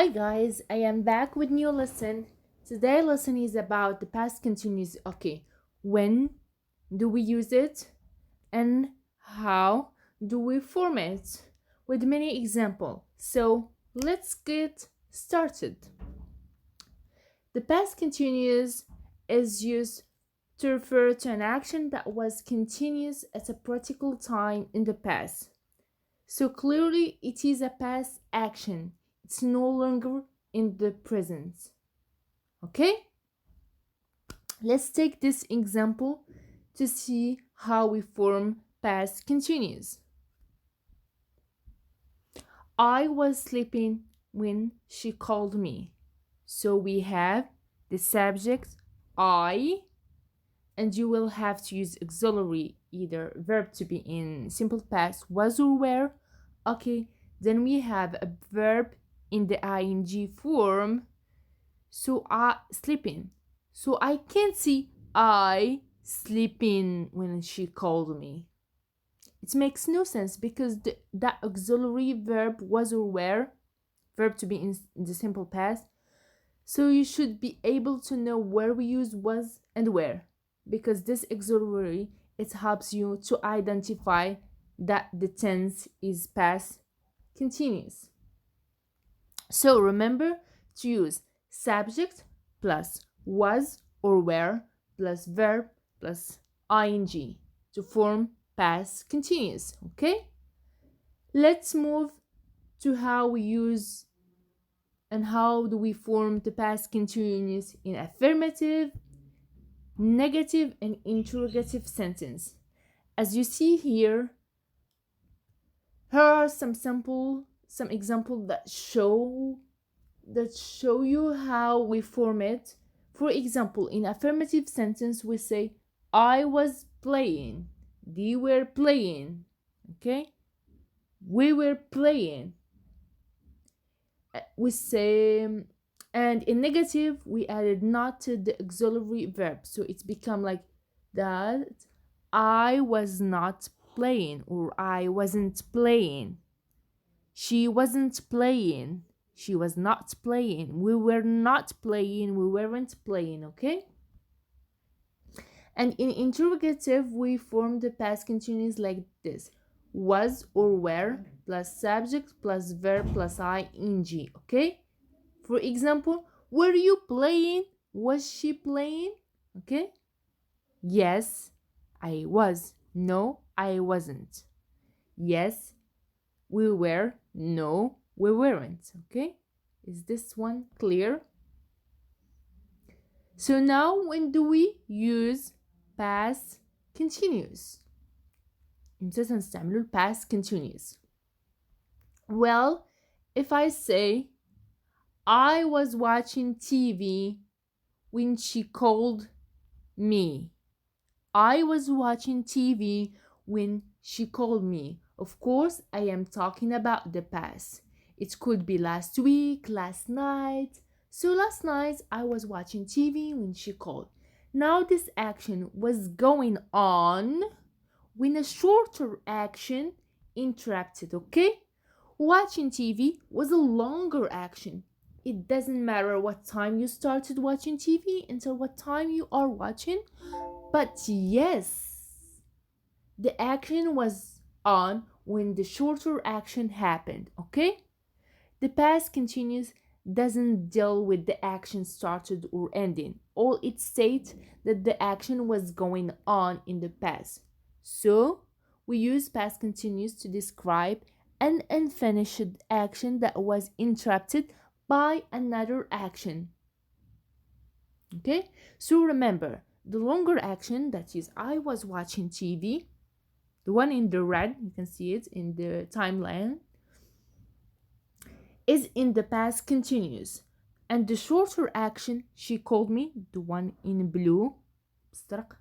Hi guys, I am back with new lesson. Today lesson is about the past continuous. Okay, when do we use it and how do we form it with many example. So let's get started. The past continuous is used to refer to an action that was continuous at a particular time in the past. So clearly it is a past action. It's no longer in the present. Okay? Let's take this example to see how we form past continuous. I was sleeping when she called me. So we have the subject I, and you will have to use auxiliary, either verb to be in simple past, was or were. Okay, then we have a verb in the ing form. So sleeping. So I can't see I sleeping when she called me. It makes no sense because that auxiliary verb was or were, verb to be in the simple past. So you should be able to know where we use was and where, because this auxiliary, it helps you to identify that the tense is past continuous. So remember to use subject plus was or were plus verb plus ing to form past continuous. Okay, let's move to how we use and how do we form the past continuous in affirmative, negative, and interrogative sentence. As you see here are some examples that show you how we form it. For example, in affirmative sentence we say I was playing, they were playing, okay, we were playing. We say, and in negative we added not to the auxiliary verb, so it's become like that I was not playing, or I wasn't playing. She wasn't playing. She was not playing. We were not playing. We weren't playing, okay? And in interrogative, we form the past continuous like this: was or were plus subject plus verb plus ing, okay? For example, were you playing? Was she playing? Okay? Yes, I was. No, I wasn't. Yes, we were. No, we weren't. Okay? Is this one clear? So now when do we use past continuous? امتى نستعملوا past continuous? Well, if I say I was watching TV when she called me. I was watching TV when she called me. Of course, I am talking about the past. It could be last week, last night. So last night I was watching TV when she called. Now this action was going on when a shorter action interrupted, okay? Watching TV was a longer action. It doesn't matter what time you started watching TV until what time you are watching. But yes, the action was on when the shorter action happened, okay? The past continuous doesn't deal with the action started or ending. All it states that the action was going on in the past. So, we use past continuous to describe an unfinished action that was interrupted by another action. Okay? So remember, the longer action, that is I was watching TV, the one in the red, you can see it in the timeline, is in the past continuous. And the shorter action, she called me, the one in blue, مشترك,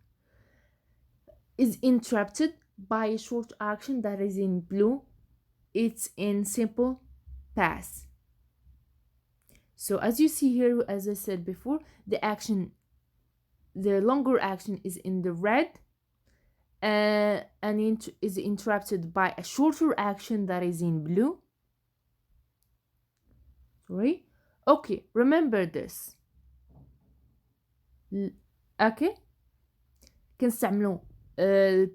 is interrupted by a short action that is in blue. It's in simple past. So as you see here, as I said before, the longer action is in the red, and is interrupted by a shorter action that is in blue. Right? Okay, remember this. Okay, كنستعملو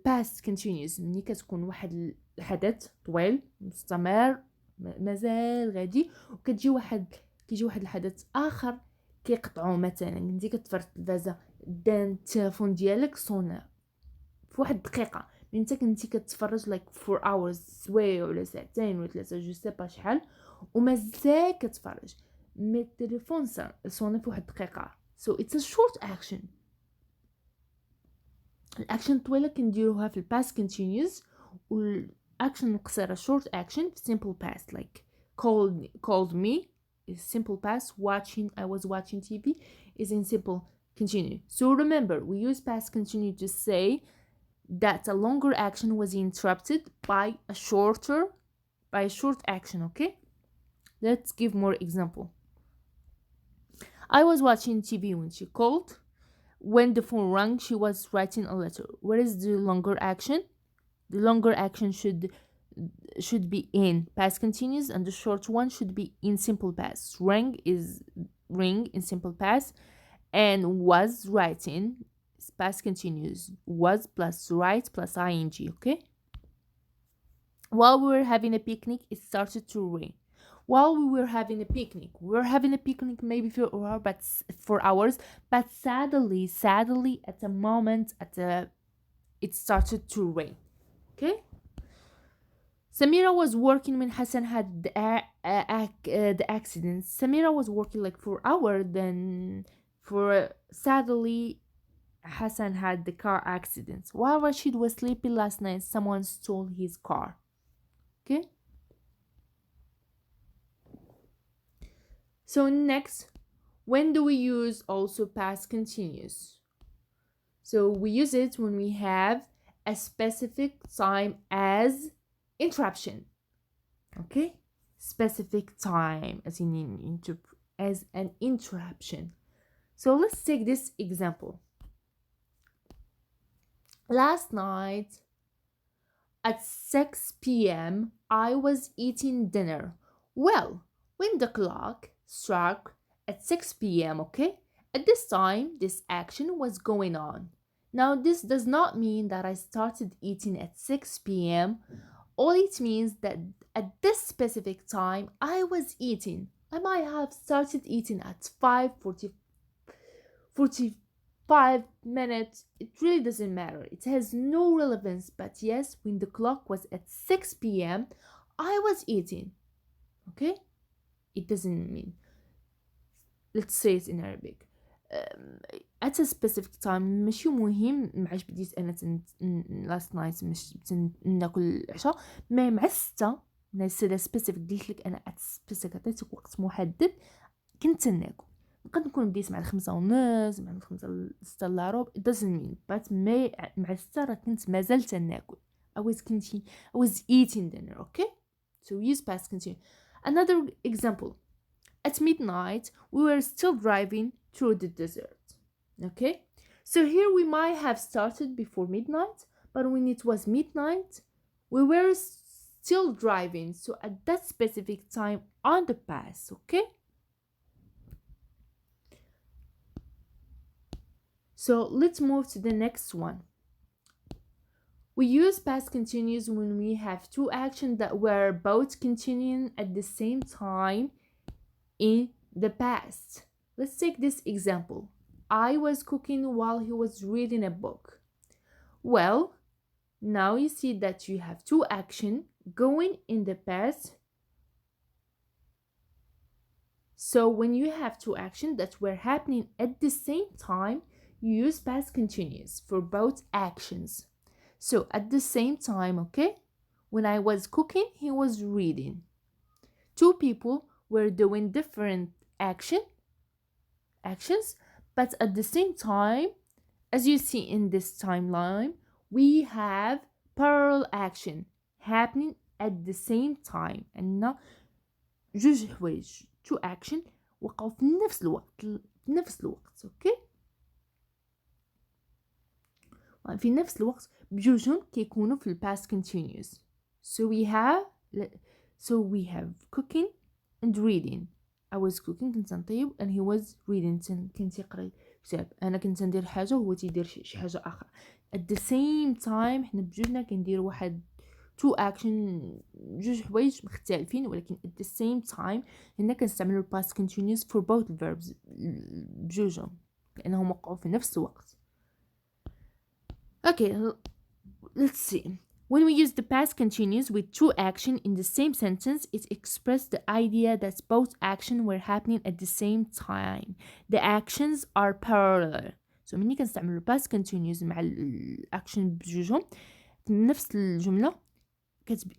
past continuous ملي كتكون واحد الحدث طويل مستمر مازال غادي وكتجي كيجي واحد الحدث اخر كيقطعو. مثلا انت كتفرج التلفازه دان التليفون ديالك صونا في واحد الدقيقه، انت كنتي كتفرج like 4 hours سوايع ولا ساعتين ولا 3 جو سي با شحال ومازال كتفرج مي التليفون صونا في واحد الدقيقه. so it's a short action. الاكشن الطويله كنديروها في الباست continuous والاكشن القصيره short action في simple past like called me is simple past. I was watching TV is in simple continue. So remember, we use past continue to say that a longer action was interrupted by a short action. Okay, let's give more example. I was watching TV when she called. When the phone rang, she was writing a letter. What is the longer action? The longer action should be in past continuous and the short one should be in simple past. Ring in simple past and was writing is past continuous. Was plus write plus ing. Okay. While we were having a picnic, it started to rain. While we were having a picnic, maybe for hours, but sadly at the moment it started to rain. Okay. Samira was working when Hassan had the accident. Samira was working like for hours, then sadly Hassan had the car accident. While Rashid was sleeping last night, someone stole his car. Okay. So next, when do we use also past continuous? So we use it when we have a specific time as interruption. Okay, specific time as an interruption. So let's take this example. Last night at 6 p.m. I was eating dinner. Well, when the clock struck at 6 p.m. okay, at this time this action was going on. Now this does not mean that I started eating at 6 p.m. All it means that at this specific time I was eating. I might have started eating at 5:45 minutes. It really doesn't matter. It has no relevance. But yes, when the clock was at 6 p.m. I was eating. Okay, it doesn't mean. Let's say it in Arabic. At a specific time ماشي مهم معاش بديت انا last night مش ناكل العشاء ما مع 6 نسيت سبيسيفيك قلت لك انا at specific عطيتك وقت محدد كنت ناكل. نقدر نكون بديت مع 5:30 مع 5:06 الا ربع. it doesn't mean but مع 6 راه كنت مازلت ناكل. I was eating dinner. Okay, so use past continuous. Another example. At midnight, we were still driving through the desert. Okay, so here we might have started before midnight, but when it was midnight, we were still driving. So at that specific time on the path. Okay, so let's move to the next one. We use past continuous when we have two actions that were both continuing at the same time in the past. Let's take this example. I was cooking while he was reading a book. Well, now you see that you have two actions going in the past. So when you have two actions that were happening at the same time, you use past continuous for both actions. So at the same time, okay, when I was cooking, he was reading. Two people were doing different actions, but at the same time, as you see in this timeline, we have parallel action happening at the same time. عندنا جوج حوايج two action وقعوا في نفس الوقت okay. في نفس الوقت بجوجهم كيكونوا في past continuous. So we have cooking and reading. I was cooking كنت نطيب and he was reading كان تيقرا كتاب. انا كنت ندير حاجه وهو تيدير شي حاجه اخرى. at the same time حنا بجوجنا كندير واحد two action جوج حوايج مختلفين ولكن at the same time هنا كنستعملوا past continuous for both verbs بجوجهم لانهم وقعوا في نفس الوقت. Okay, let's see. When we use the past continuous with two action in the same sentence, it expresses the idea that both action were happening at the same time. The actions are parallel. So ملي كنستعملوا past continuous مع الاكشن بجوجهم في نفس الجملة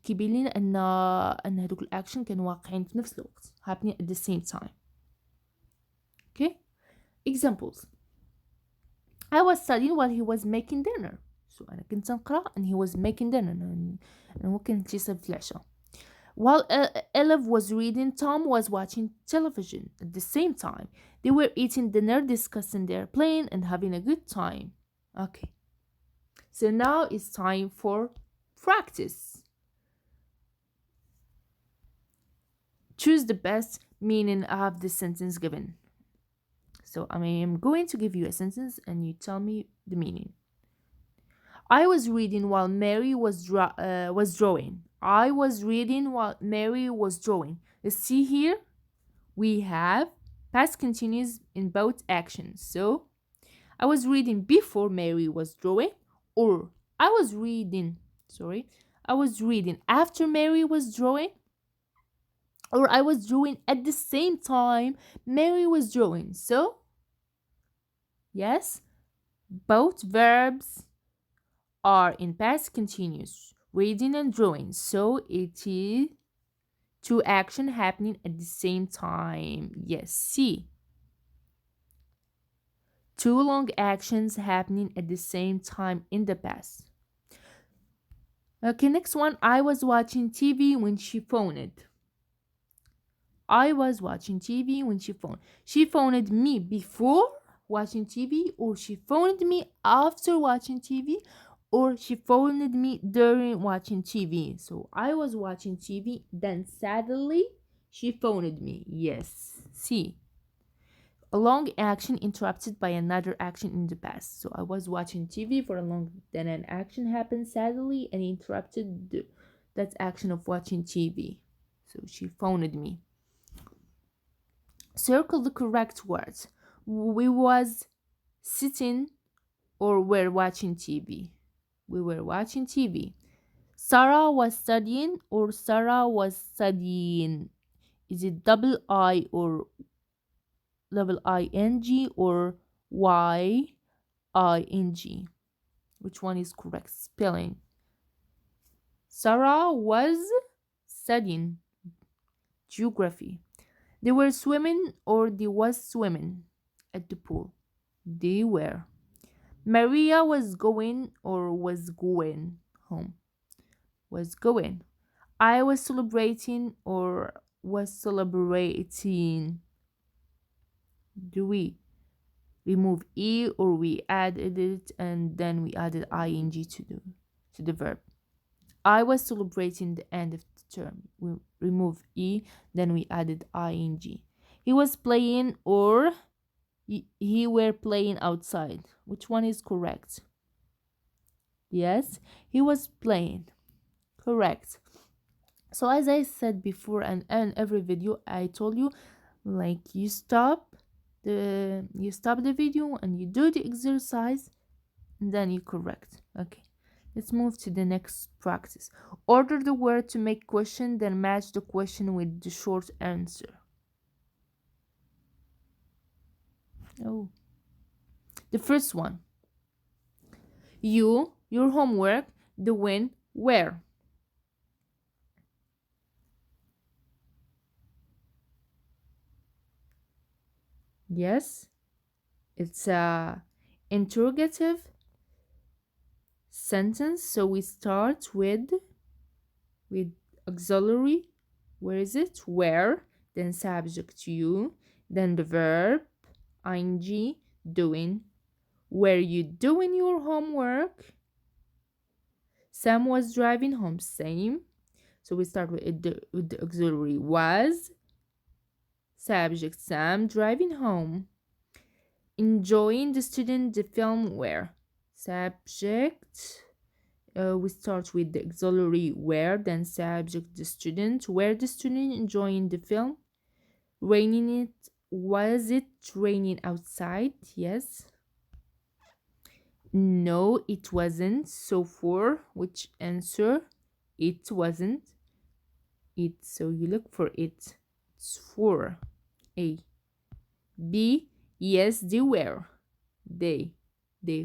كيبين لنا ان هذوك الاكشن كانوا واقعين في نفس الوقت happening at the same time. Okay? Examples. I was studying while he was making dinner. So أنا كنت نقرأ and he was making dinner. هو كان تيصيب في العشاء. While Elif was reading, Tom was watching television at the same time. They were eating dinner, discussing their plan, and having a good time. Okay. So now it's time for practice. Choose the best meaning of the sentence given. So I am going to give you a sentence and you tell me the meaning. I was reading while Mary was drawing. I was reading while Mary was drawing. Let's see here. We have past continuous in both actions. So I was reading before Mary was drawing, or I was reading after Mary was drawing, or I was drawing at the same time Mary was drawing. So yes, both verbs are in past continuous, reading and drawing. So it is two action happening at the same time. Yes, see. Two long actions happening at the same time in the past. Okay, next one. I was watching TV when she phoned. I was watching TV when she phoned. She phoned me before watching TV, or she phoned me after watching TV, or she phoned me during watching TV. So I was watching TV, then suddenly she phoned me. Yes, see. A long action interrupted by another action in the past. So I was watching TV for a long, then an action happened suddenly and interrupted that action of watching TV. So she phoned me. Circle the correct words. We was sitting or were watching TV. We were watching TV. Sarah was studying or Sarah was studying. Is it double I or double ing or y-i-n-g? Which one is correct spelling? Sarah was studying geography. They were swimming or they was swimming at the pool. They were. Maria was going or was going home. Was going. I was celebrating or was celebrating. Do we remove e or we added it and then we added ing to the verb? I was celebrating the end of the term. We remove e, then we added ing. He was playing or he were playing outside. Which one is correct? Yes, he was playing. Correct. So as I said before and in every video, I told you, like, you stop the video and you do the exercise and then you correct. Okay, let's move to the next practice. Order the word to make question, then match the question with the short answer. Oh, the first one. Your homework, the when, where. Yes, it's a interrogative sentence, so we start with auxiliary. Where is it? Where, then subject you, then the verb ing, doing. Were you doing your homework? Sam was driving home. Same. So we start with the auxiliary was. Subject Sam driving home. Enjoying the student the film where. Subject. We start with the auxiliary where, then subject the student. Where the student enjoying the film. Raining it. Was it raining outside? Yes. No, it wasn't. So for which answer? It wasn't. It. So you look for it. It's for A. B. Yes, they were. They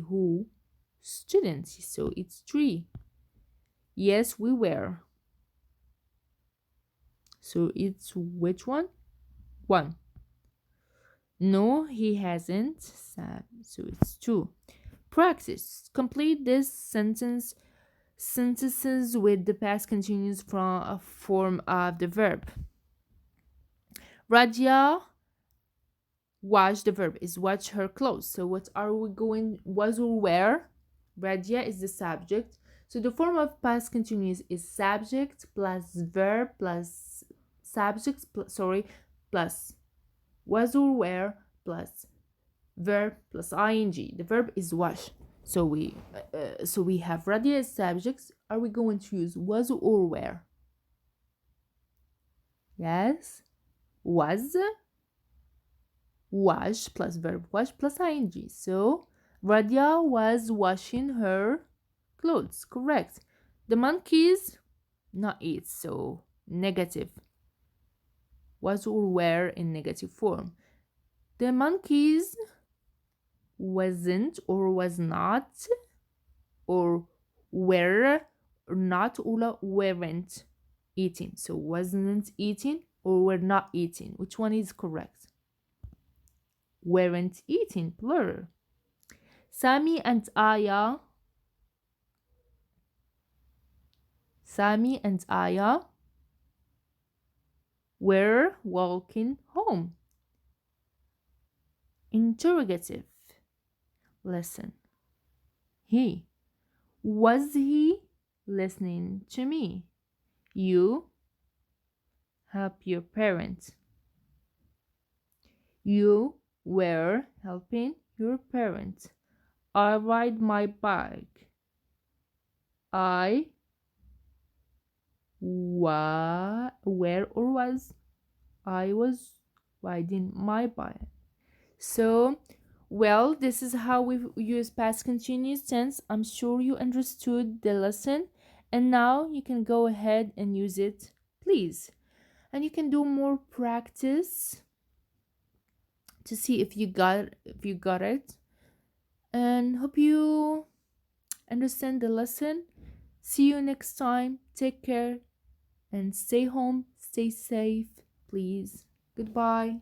who? Students. So it's 3. Yes, we were. So it's which one? 1. No, he hasn't. So it's 2. Practice. Complete this sentences with the past continuous from a form of the verb. Radia wash, the verb is wash her clothes. So what are we going? Was or were? Radia is the subject. So the form of past continuous is subject plus verb plus subject plus was or were plus verb plus ing. The verb is wash. So we have Radia as subjects. Are we going to use was or were? Yes. Was, wash plus verb wash plus ing. So Radia was washing her clothes. Correct. The monkeys not eat, so negative. Was or were in negative form. The monkeys wasn't or was not or were not or weren't eating. So wasn't eating or were not eating. Which one is correct? Weren't eating, plural. Sami and Aya were walking home. Interrogative. Listen. Was he listening to me? You help your parents. You were helping your parents. I ride my bike. I where or was? I was riding my bike. So, well, this is how we use past continuous tense. I'm sure you understood the lesson, and now you can go ahead and use it, please. And you can do more practice to see if you got it. And hope you understand the lesson. See you next time. Take care and stay home. Stay safe, please. Goodbye.